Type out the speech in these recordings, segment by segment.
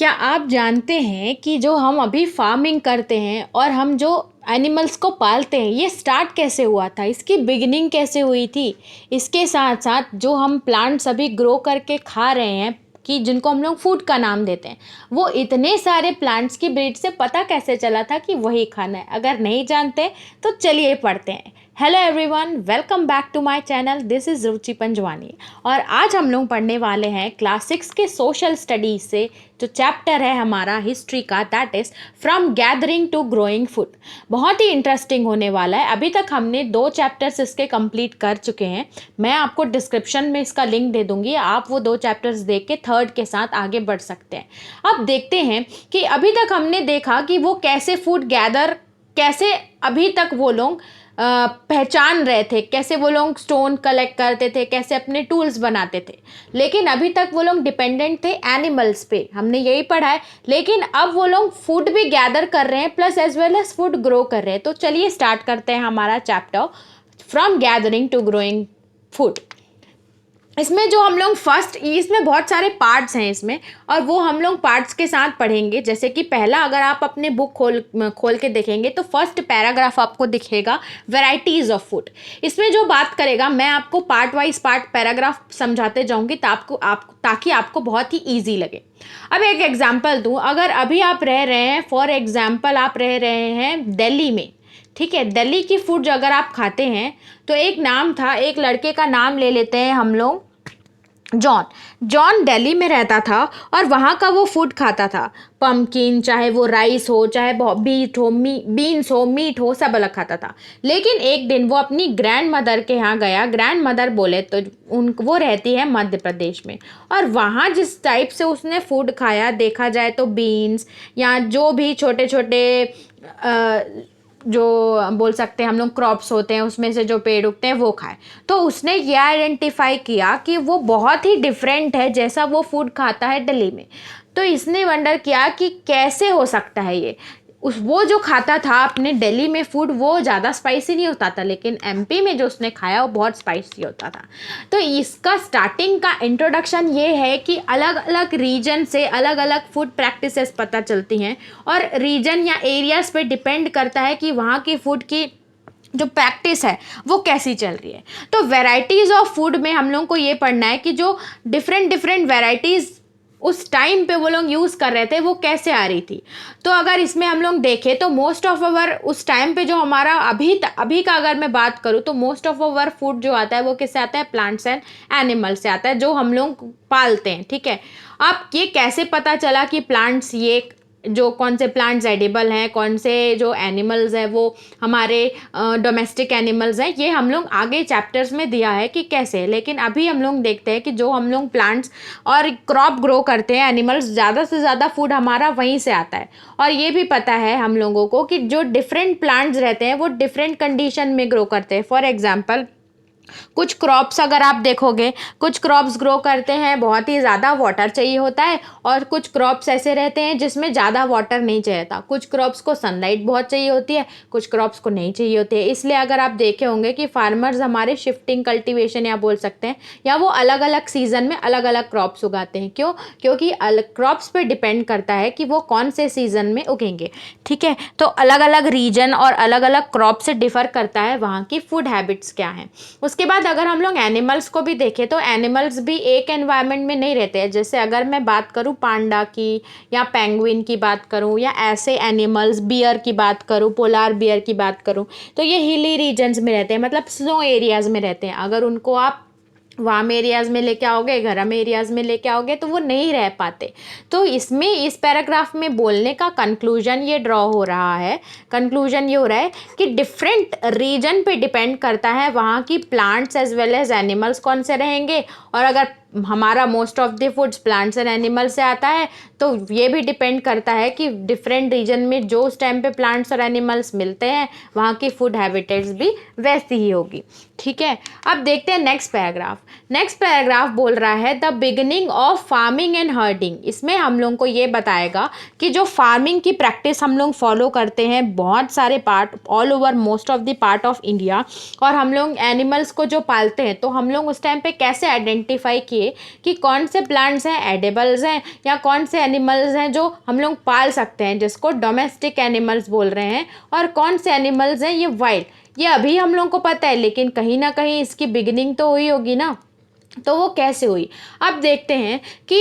क्या आप जानते हैं कि जो हम अभी फार्मिंग करते हैं और हम जो एनिमल्स को पालते हैं ये स्टार्ट कैसे हुआ था, इसकी बिगिनिंग कैसे हुई थी। इसके साथ साथ जो हम प्लांट्स अभी ग्रो करके खा रहे हैं कि जिनको हम लोग फूड का नाम देते हैं, वो इतने सारे प्लांट्स की ब्रीड से पता कैसे चला था कि वही खाना है। अगर नहीं जानते तो चलिए पढ़ते हैं। Hello everyone, welcome back to my channel. This is Ruchi Panjwani और आज हम लोग पढ़ने वाले हैं क्लास 6 के सोशल स्टडीज से जो चैप्टर है हमारा हिस्ट्री का, that is from gathering to growing food. बहुत ही इंटरेस्टिंग होने वाला है। अभी तक हमने 2 चैप्टर्स इसके कंप्लीट कर चुके हैं। मैं आपको डिस्क्रिप्शन में इसका लिंक दे दूंगी, आप वो 2 चैप्टर्स देख के थर्ड के साथ आगे बढ़ सकते हैं। अब देखते हैं कि अभी तक हमने देखा कि वो कैसे फूड गैदर, कैसे अभी तक वो लोग पहचान रहे थे, कैसे वो लोग स्टोन कलेक्ट करते थे, कैसे अपने टूल्स बनाते थे। लेकिन अभी तक वो लोग डिपेंडेंट थे एनिमल्स पे, हमने यही पढ़ा है। लेकिन अब वो लोग फूड भी गैदर कर रहे हैं plus as well as food grow कर रहे हैं। तो चलिए स्टार्ट करते हैं हमारा chapter from gathering to growing food. इसमें जो हम लोग फर्स्ट, इसमें बहुत सारे पार्ट्स हैं इसमें, और वो हम लोग पार्ट्स के साथ पढ़ेंगे। जैसे कि पहला, अगर आप अपने बुक खोल के देखेंगे तो फर्स्ट पैराग्राफ आपको दिखेगा वैरायटीज़ ऑफ फूड। इसमें जो बात करेगा, मैं आपको पार्ट वाइज पार्ट पैराग्राफ समझाते जाऊंगी ताकि आपको बहुत ही ईजी लगे। अब एक एग्जाम्पल दूँ, अगर अभी आप रह रहे हैं, फॉर एग्जाम्पल आप रह रहे हैं दिल्ली में, ठीक है। दिल्ली की फूड जो अगर आप खाते हैं तो एक नाम था, एक लड़के का नाम ले लेते हैं हम लोग, जॉन दिल्ली में रहता था और वहाँ का वो फूड खाता था। पम्पकिन, चाहे वो राइस हो, चाहे बीन्स हो, मीट हो, सब अलग खाता था। लेकिन एक दिन वो अपनी ग्रैंड मदर के यहाँ गया। ग्रैंड मदर बोले तो वो रहती है मध्य प्रदेश में, और वहाँ जिस टाइप से उसने फूड खाया, देखा जाए तो बीन्स या जो भी छोटे छोटे जो बोल सकते हैं हम लोग क्रॉप्स होते हैं, उसमें से जो पेड़ उगते हैं वो खाए। तो उसने ये आइडेंटिफाई किया कि वो बहुत ही डिफरेंट है जैसा वो फूड खाता है दिल्ली में। तो इसने वंडर किया कि कैसे हो सकता है ये। वो जो खाता था अपने दिल्ली में फूड, वो ज़्यादा स्पाइसी नहीं होता था, लेकिन एमपी में जो उसने खाया वो बहुत स्पाइसी होता था। तो इसका स्टार्टिंग का इंट्रोडक्शन ये है कि अलग अलग रीजन से अलग अलग फूड प्रैक्टिसेस पता चलती हैं, और रीजन या एरियाज पे डिपेंड करता है कि वहाँ की फूड की जो प्रैक्टिस है वो कैसी चल रही है। तो वैरायटीज़ ऑफ फूड में हम लोग को ये पढ़ना है कि जो डिफरेंट वैरायटीज़ उस टाइम पे वो लोग यूज़ कर रहे थे वो कैसे आ रही थी। तो अगर इसमें हम लोग देखें तो मोस्ट ऑफ अवर उस टाइम पे जो हमारा अभी का अगर मैं बात करूँ तो मोस्ट ऑफ अवर फूड जो आता है वो किससे आता है, प्लांट्स एंड एनिमल्स से आता है, जो हम लोग पालते हैं, ठीक है। अब ये कैसे पता चला कि प्लांट्स, ये जो कौन से प्लांट्स एडिबल हैं, कौन से जो एनिमल्स हैं वो हमारे डोमेस्टिक एनिमल्स हैं, ये हम लोग आगे चैप्टर्स में दिया है कि कैसे। लेकिन अभी हम लोग देखते हैं कि जो हम लोग प्लांट्स और क्रॉप ग्रो करते हैं, एनिमल्स, ज़्यादा से ज़्यादा फूड हमारा वहीं से आता है। और ये भी पता है हम लोगों को कि जो डिफरेंट प्लांट्स रहते हैं वो डिफरेंट कंडीशन में ग्रो करते हैं। फॉर एग्जाम्पल, कुछ क्रॉप्स अगर आप देखोगे, कुछ क्रॉप्स ग्रो करते हैं, बहुत ही ज़्यादा वाटर चाहिए होता है, और कुछ क्रॉप्स ऐसे रहते हैं जिसमें ज़्यादा वाटर नहीं चाहिए था। कुछ क्रॉप्स को सनलाइट बहुत चाहिए होती है, कुछ क्रॉप्स को नहीं चाहिए होती है। इसलिए अगर आप देखे होंगे कि फार्मर्स हमारे शिफ्टिंग कल्टीवेशन या बोल सकते हैं, या वो अलग अलग सीजन में अलग अलग क्रॉप्स उगाते हैं। क्यों? क्योंकि क्रॉप्स पे डिपेंड करता है कि वो कौन से सीजन में उगेंगे, ठीक है। तो अलग अलग रीजन और अलग अलग क्रॉप से डिफर करता है वहाँ की फूड हैबिट्स क्या हैं। उसके बाद अगर हम लोग एनिमल्स को भी देखें तो एनिमल्स भी एक एनवायरनमेंट में नहीं रहते हैं। जैसे अगर मैं बात करूं पांडा की, या पेंगुइन की बात करूं, या ऐसे एनिमल्स, बियर की बात करूं, पोलार बियर की बात करूं, तो ये हिली रीजन्स में रहते हैं, मतलब स्नो एरियाज में रहते हैं। अगर उनको आप वार्म एरियाज़ में लेके आओगे, गर्म एरियाज़ में लेके आओगे, तो वो नहीं रह पाते। तो इसमें, इस पैराग्राफ में बोलने का कंक्लूजन ये ड्रॉ हो रहा है, कंक्लूजन ये हो रहा है कि डिफरेंट रीजन पे डिपेंड करता है वहाँ की plants as well as animals कौन से रहेंगे। और अगर हमारा most of the foods plants and animals से आता है, तो ये भी डिपेंड करता है कि डिफरेंट रीजन में जो उस टाइम पे प्लांट्स और एनिमल्स मिलते हैं वहाँ की फूड हैबिटेट्स भी वैसी ही होगी, ठीक है। अब देखते हैं नेक्स्ट पैराग्राफ। नेक्स्ट पैराग्राफ बोल रहा है the beginning of farming and herding. इसमें हम लोग को ये बताएगा कि जो फार्मिंग की प्रैक्टिस हम लोग फॉलो करते हैं बहुत सारे part all over most of the part of India, और हम लोग एनिमल्स को जो पालते हैं तो हम लोग उस टाइम पे कैसे आइडेंटिफाई किए कि कौन से प्लांट्स हैं एडिबल्स हैं या कौन से एनिमल्स हैं जो हम लोग पाल सकते हैं जिसको डोमेस्टिक एनिमल्स बोल रहे हैं, और कौन से एनिमल्स हैं ये वाइल्ड। ये अभी हम लोगों को पता है लेकिन कहीं ना कहीं इसकी बिगिनिंग तो हुई होगी ना, तो वो कैसे हुई। अब देखते हैं कि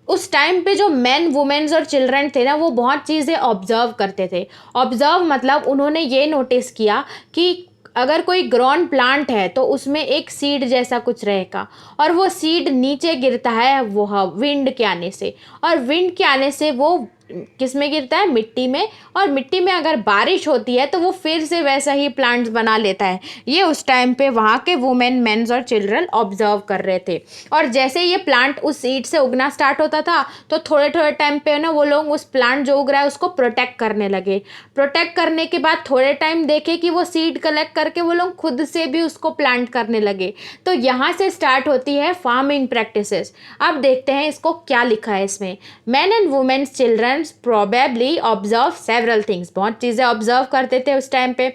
उस टाइम पे जो मैन वुमेन्स और चिल्ड्रन थे ना वो बहुत चीज़ें ऑब्जर्व करते थे। ऑब्जर्व मतलब उन्होंने ये नोटिस किया कि अगर कोई ग्रोन प्लांट है तो उसमें एक सीड जैसा कुछ रहेगा, और वो सीड नीचे गिरता है वो विंड के आने से, और विंड के आने से वो किस में गिरता है, मिट्टी में, और मिट्टी में अगर बारिश होती है तो वो फिर से वैसा ही प्लांट्स बना लेता है। ये उस टाइम पे वहाँ के वुमेन मेन्स और चिल्ड्रन ऑब्जर्व कर रहे थे। और जैसे ये प्लांट उस सीड से उगना स्टार्ट होता था तो थोड़े थोड़े टाइम पे ना वो लोग उस प्लांट जो उग रहा है उसको प्रोटेक्ट करने लगे। प्रोटेक्ट करने के बाद थोड़े टाइम देखे कि वो सीड कलेक्ट करके वो लोग खुद से भी उसको प्लांट करने लगे। तो यहाँ से स्टार्ट होती है फार्मिंग प्रैक्टिसेस। अब देखते हैं इसको क्या लिखा है इसमें। Man and womens children probably observe several things। बहुत चीज़ें ऑब्जर्व करते थे उस टाइम पे।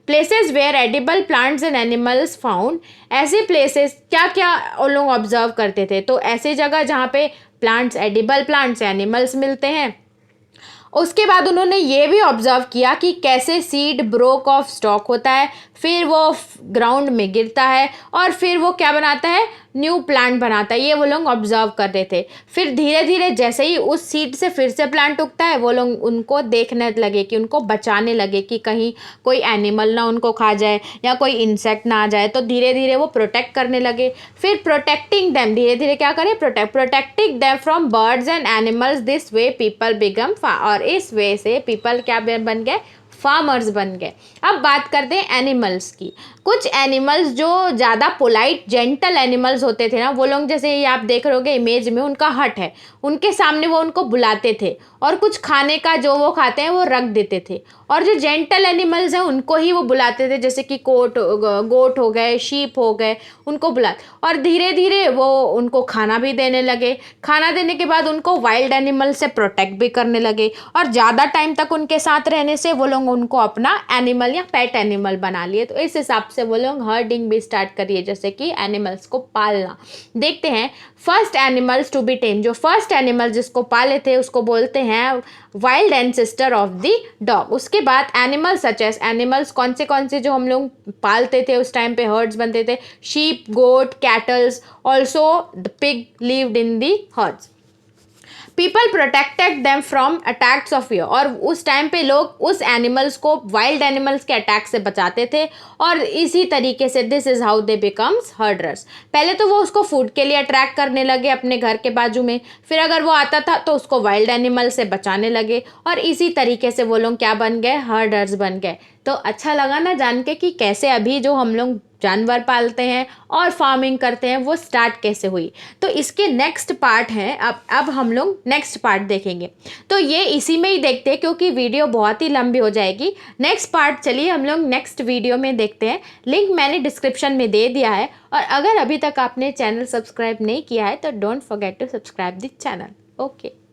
Places where edible plants and animals found. ऐसे प्लेसेस क्या क्या उन लोग ऑब्जर्व करते थे, तो ऐसी जगह जहाँ पे प्लांट्स एडिबल प्लांट्स एनिमल्स मिलते हैं। उसके बाद उन्होंने ये भी ऑब्जर्व किया कि कैसे सीड ब्रोक ऑफ स्टॉक होता है, फिर वो ग्राउंड में गिरता है और फिर वो क्या बनाता है, न्यू प्लांट बनाता है। ये वो लोग ऑब्जर्व कर रहे थे। फिर धीरे धीरे जैसे ही उस सीड से फिर से प्लांट उगता है वो लोग उनको देखने लगे कि उनको बचाने लगे कि कहीं कोई एनिमल ना उनको खा जाए या कोई इंसेक्ट ना आ जाए, तो धीरे धीरे वो प्रोटेक्ट करने लगे। फिर प्रोटेक्टिंग देम, धीरे धीरे क्या करें, protecting them from birds and animals. This way people become, और इस वे से पीपल क्या बन गए, फार्मर्स बन गए। अब बात करते हैं एनिमल्स की। कुछ एनिमल्स जो ज़्यादा पोलाइट जेंटल एनिमल्स होते थे ना, वो लोग जैसे ये आप देख रहे होगे इमेज में, उनका हट है, उनके सामने वो उनको बुलाते थे और कुछ खाने का जो वो खाते हैं वो रख देते थे। और जो जेंटल एनिमल्स हैं उनको ही वो बुलाते थे, जैसे कि गोट हो गए, शीप हो गए, उनको बुलाते। और धीरे धीरे वो उनको खाना भी देने लगे। खाना देने के बाद उनको वाइल्ड एनिमल से प्रोटेक्ट भी करने लगे, और ज़्यादा टाइम तक उनके साथ रहने से वो लोग उनको अपना एनिमल या पेट एनिमल बना लिए। तो इस हिसाब से वो लोग हर्डिंग भी स्टार्ट करिए, जैसे कि एनिमल्स को पालना। देखते हैं first animals to B tech. जो फर्स्ट एनिमल जिसको पाले थे उसको बोलते हैं wild ancestor of the dog. उसके बाद एनिमल सच एस, एनिमल्स कौन से जो हम लोग पालते थे उस टाइम पे, हर्ड्स बनते थे, sheep, goat, cattles, also the pig lived in the herds. People protected them from attacks of fear. और उस टाइम पे लोग उस एनिमल्स को वाइल्ड एनिमल्स के अटैक से बचाते थे, और इसी तरीके से this is how they becomes herders. पहले तो वो उसको फूड के लिए अट्रैक्ट करने लगे अपने घर के बाजू में, फिर अगर वो आता था तो उसको वाइल्ड एनिमल से बचाने लगे, और इसी तरीके से वो लोग क्या बन गए, हर्डर्स बन गए। तो अच्छा लगा ना जान के कि कैसे अभी जो हम लोग जानवर पालते हैं और फार्मिंग करते हैं वो स्टार्ट कैसे हुई। तो इसके नेक्स्ट पार्ट है, अब हम लोग नेक्स्ट पार्ट देखेंगे। तो ये इसी में ही देखते हैं क्योंकि वीडियो बहुत ही लंबी हो जाएगी। नेक्स्ट पार्ट चलिए हम लोग नेक्स्ट वीडियो में देखते हैं। लिंक मैंने डिस्क्रिप्शन में दे दिया है, और अगर अभी तक आपने चैनल सब्सक्राइब नहीं किया है तो don't forget to subscribe the channel. Okay.